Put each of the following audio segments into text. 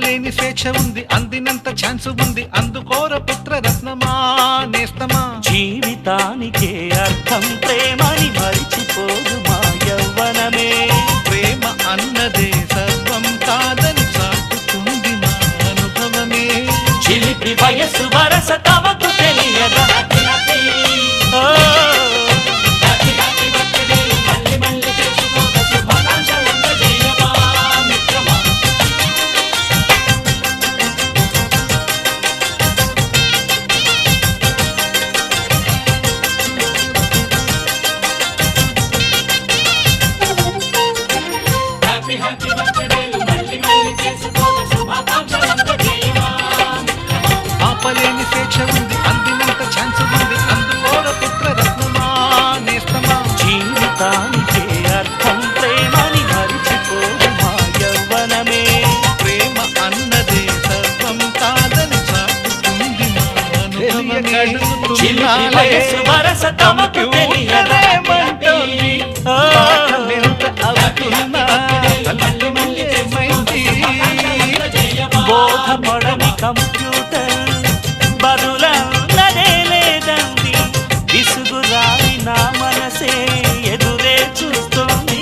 ఆపలేని స్వేచ్ఛ ఉంది, అందినంత ఛాన్స్ ఉంది, అందుకోర పుత్ర రత్నమా నేస్తమా. జీవితానికే అర్థం ప్రేమని మరిచిపోదు మా యవ్వనమే. ప్రేమ అన్నదే సర్వం కాదని చాటుతుంది మా అనుభవమే. చిలిపి వయసు వరస తమకు తెలియదా. ఆపలేని స్వేచ్ఛ ఉంది, అందినంత ఛాన్స్ ఉంది, అందుకోర పుత్ర రత్నమా నేస్తమా. జీవితానికే అర్థం ప్రేమని మరిచిపోదు మా యవ్వనమే. ప్రేమ అన్నదే సర్వం కాదని చాటుతుంది మా అనుభవమే. చిలిపి వయసు వరస తమకు తెలియదా. బోధపడని కంప్యూటర్ బదులన్నదే లేదండి. విసుగురాని నా మనసే ఎదురే చూస్తుంది.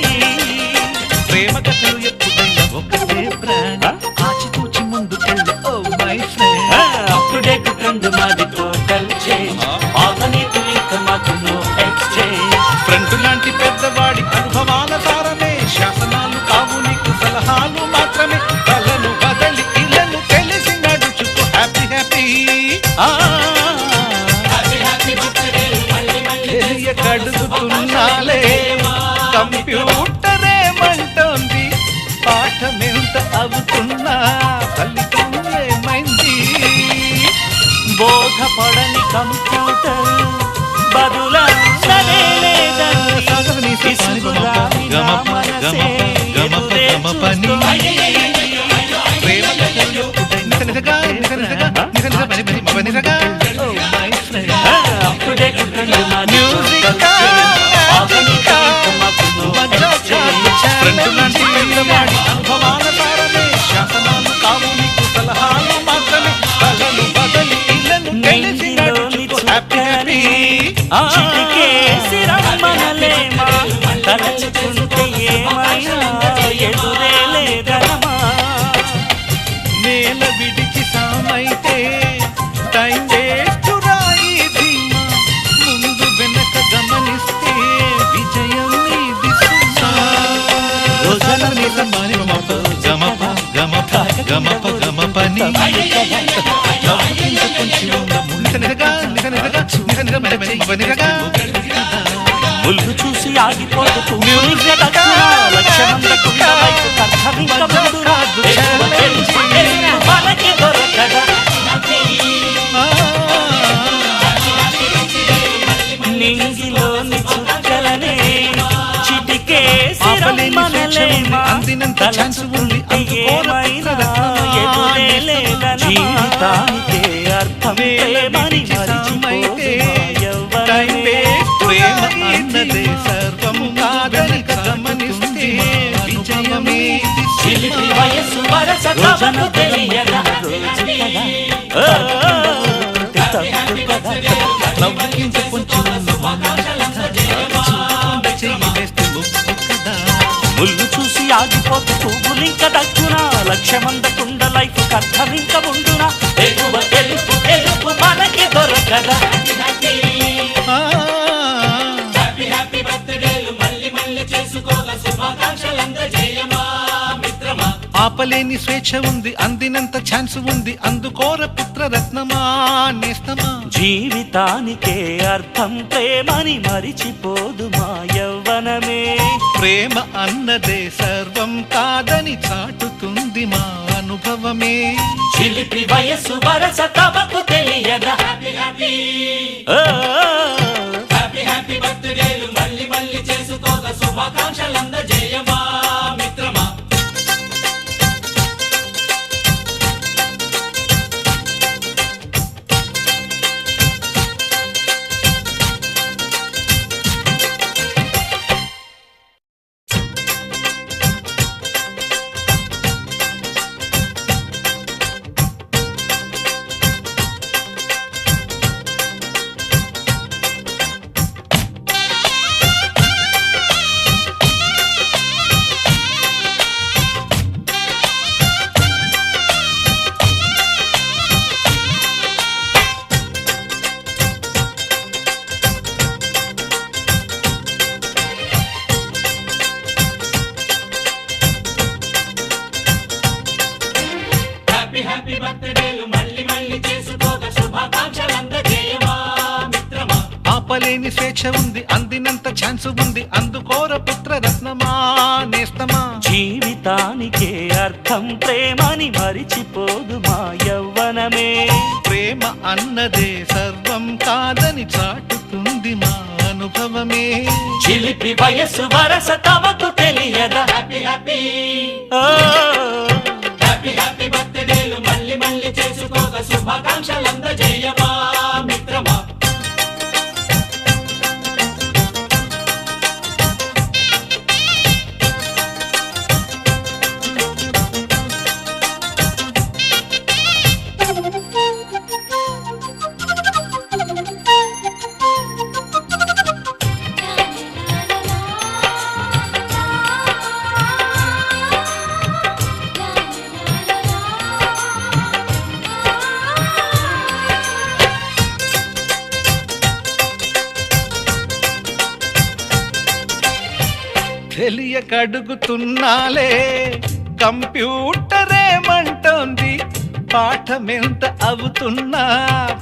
ప్రేమ కథలు ఎప్పుడైనా ఒకటే బ్రాండ్, ఆచితూచి ముందుకెళ్ళి oh my friend. Up to date trend మాది టోటల్ చేంజ్. ఆల్టర్నేటివ్ ఇంకా మాకు నో ఎక్స్చేంజ్. ఫ్రెండ్ లాంటి పెద్దవాడి అనుభవాల సారమే, శాసనాలు కావు నీకు సలహాలు మాత్రమే. కలను బదలి ఇళ్ళను తెలిసి నడుచుకో హ్యాపీ హ్యాపీ. కడుగుతున్నాలే కంప్యూటర్ ఏమంటోంది, పాఠమెంత అవుతున్నా ఫలితం ఏమైంది. బోధపడని కంప్యూటర్ బదులన్నదే లేదండి. విసుగురాని నా మనసే ఎదురే చూస్తుంది. ప్రేమ కథలు నిజనిజగా నిజనిజగా నిజనిజ పని పని మనిజగా ఓ మై ఫ్రెండ్. అప్పుడేట్ ట్రెండ్ మాది ఫ్రెండ్ లాంటి పెద్దవాడి అనుభవాల సారమే, శాసనాలు కావు నీకు సలహాలు మాత్రమే. కలను బదలి ఇళ్ళను తెలిసి నడుచుకో హ్యాపీ హ్యాపీ. చిటికేసి రమ్మనలేమా, తలచుకుంటే ఏమైనా ఎదురే లేదనమా. నేల విడిచి సామైతే టైం వేస్ట్ రాయి ధీమా, ముందు వెనక గమనిస్తే విజయం నీది సుమా. రోజన నిజమాని మమప గమప గమప గమప గమపని నిజనిజగా నిజనిజగా నిజనిజ మని మని మనిజగా. ముళ్ళు చూసి ఆగిపోతూ లక్ష్యమందకుండా వైపు కర్తవింక ముందు రాదు. మనకి దొరకదా నింగిలోని చుక్కలనే చిటికేసి రమ్మనలేమా. అందినంత ఛాన్స్ ఉంది, ఏమైనా ఎదురే లేదనమా. జీవితానికే అర్థం ప్రేమని మరిచిపోదు మా యవ్వనమే. ప్రేమ అన్నదే సర్వం కాదని గమనిస్తే విజయమే. చిలిపి వయసు వరస తమకు తెలియదా. నవ్వుకింత కొంచెం ముళ్ళు చూసి ఆగిపోతూ పువ్వులింక దక్కునా, లక్ష్యమందకుండ లైఫ్ కర్తవింక ఉండునా. ఎగువ తెలుపు తెలుపు మనకి దొరకదా. ఆపలేని స్వేచ్ఛ ఉంది, అందినంత ఛాన్స్ ఉంది, అందుకోర పుత్ర రత్నమా నేస్తమా. జీవితానికే అర్థం ప్రేమని మరిచిపోదు మా యవ్వనమే. ప్రేమ అన్నదే సర్వం కాదని చాటుతుంది మా అనుభవమే. చిలిపి వయసు వరస తమకు తెలియదా. హ్యాపీ హ్యాపీ బర్త్డేలు మళ్ళీ మళ్ళీ చేసుకోగా శుభాకాంక్షలందజేయమా మిత్రమా. ఆపలేని స్వేచ్ఛ ఉంది, అందినంత ఛాన్స్ ఉంది, అందుకోర పుత్ర రత్నమా నేస్తమా. జీవితానికే అర్థం ప్రేమని మరిచిపోదు మా యవ్వనమే. ప్రేమ అన్నదే సర్వం కాదని చాటుతుంది మా అనుభవమే. చిలిపి వయసు వరస తమకు తెలియదా. హ్యాపీ హ్యాపీ హ్యాపీ హ్యాపీ బర్త్డేలు మళ్ళీ మళ్ళీ చేసుకోక శుభాకాంక్షలందజేయమా మిత్రమా. తెలియకడుగుతున్నాలే కంప్యూటర్ ఏమంటోంది, పాఠమెంత అవుతున్నా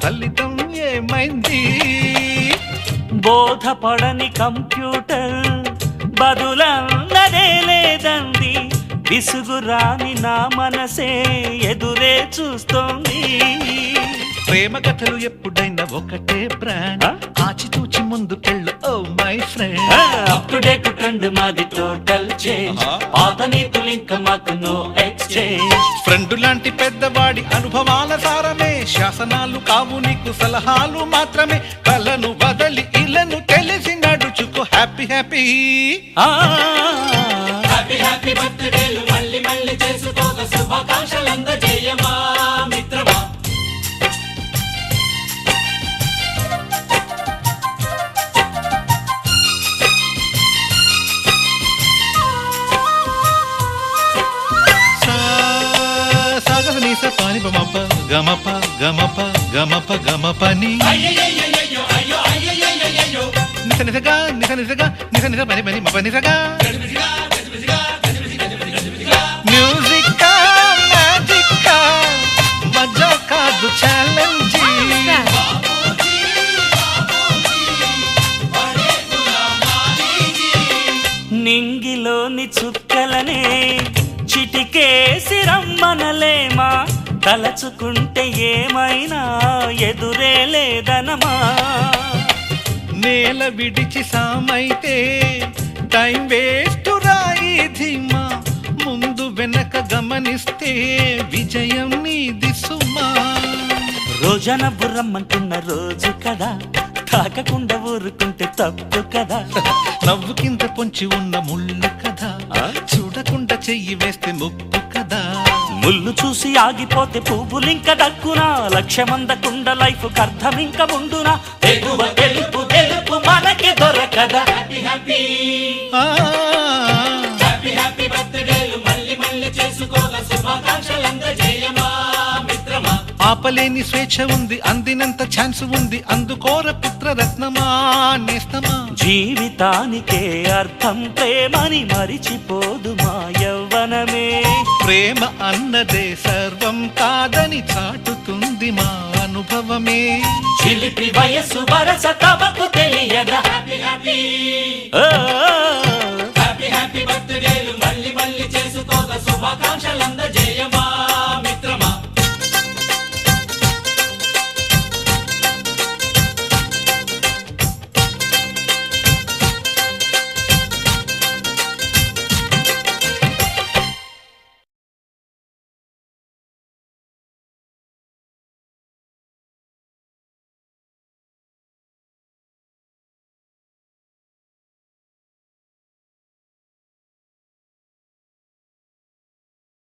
ఫలితం ఏమైంది. బోధపడని కంప్యూటర్ బదులన్నదే లేదంది, విసుగురాని నా మనసే ఎదురే చూస్తోంది. ప్రేమ కథలు ఎప్పుడైనా ఒకటే బ్రాండ్, ఆచితూచి ముందుకెళ్ళు oh my friend. Up to date trend మాది టోటల్ చేంజ్, పాత నీతులు ఇంకా మాకు నో ఎక్స్చేంజ్. ఫ్రెండ్ లాంటి పెద్దవాడి అనుభవాల సారమే, శాసనాలు కావు నీకు సలహాలు మాత్రమే. కలను వదలి ఇలను తెలిసి నడుచుకో హ్యాపీ హ్యాపీ. హ్యాపీ హ్యాపీ బర్త్డేలు మళ్ళీ మళ్ళీ చేసుకోక శుభాకాంక్షలందజేయమా మిత్రమా. పాని బమప గమప గమప గమప గమపని నిస నిసగా నిస నిసగా నిస నిస పని పని మప నిసగా. మ్యూజిక్ మ్యాజిక్ మజా కాదు ఛాలెంజ్. నింగిలోని చుక్కలనే చిటికేసి రమ్మనలేమా, తలచుకుంటే ఏమైనా ఎదురే లేదనమా. నేల విడిచి సామైతే టైం వేస్ట్ రాయి ధీమా, ముందు వెనక గమనిస్తే విజయం నీది సుమా. రోజన బుర్రమ్మంటున్న రోజు కదా, తాకకుండా ఊరుకుంటే తప్పు కదా. నవ్వు కింద పొంచి ఉన్న ముళ్ళు కదా, చూడకుండా చెయ్యి వేస్తే ముప్పు కదా. ముళ్ళు చూసి ఆగిపోతే పువ్వులింక దక్కునా, లక్ష్యమందకుండా లైఫ్ అర్థం ఇంక ఉండునా. ఎగువ గెలుపు గెలుపు మనకి దొరకదా. హ్యాపీ హ్యాపీ హ్యాపీ హ్యాపీ బర్త్డేలు మళ్ళీ మళ్ళీ చేసుకోగా శుభాకాంక్షలందజేయమా మిత్రమా. ఆపలేని స్వేచ్ఛ ఉంది, అందినంత ఛాన్స్ ఉంది, అందుకోర పుత్ర రత్నమా నేస్తమా. జీవితానికే అర్థం ప్రేమని మరిచిపోదు మా యవ్వనమే. ప్రేమ అన్నదే సర్వం కాదని చాటుతుంది మా అనుభవమే. చిలిపి వయసు వరస తమకు తెలియదా. హ్యాపీ హ్యాపీ హ్యాపీ హ్యాపీ బర్త్డేలు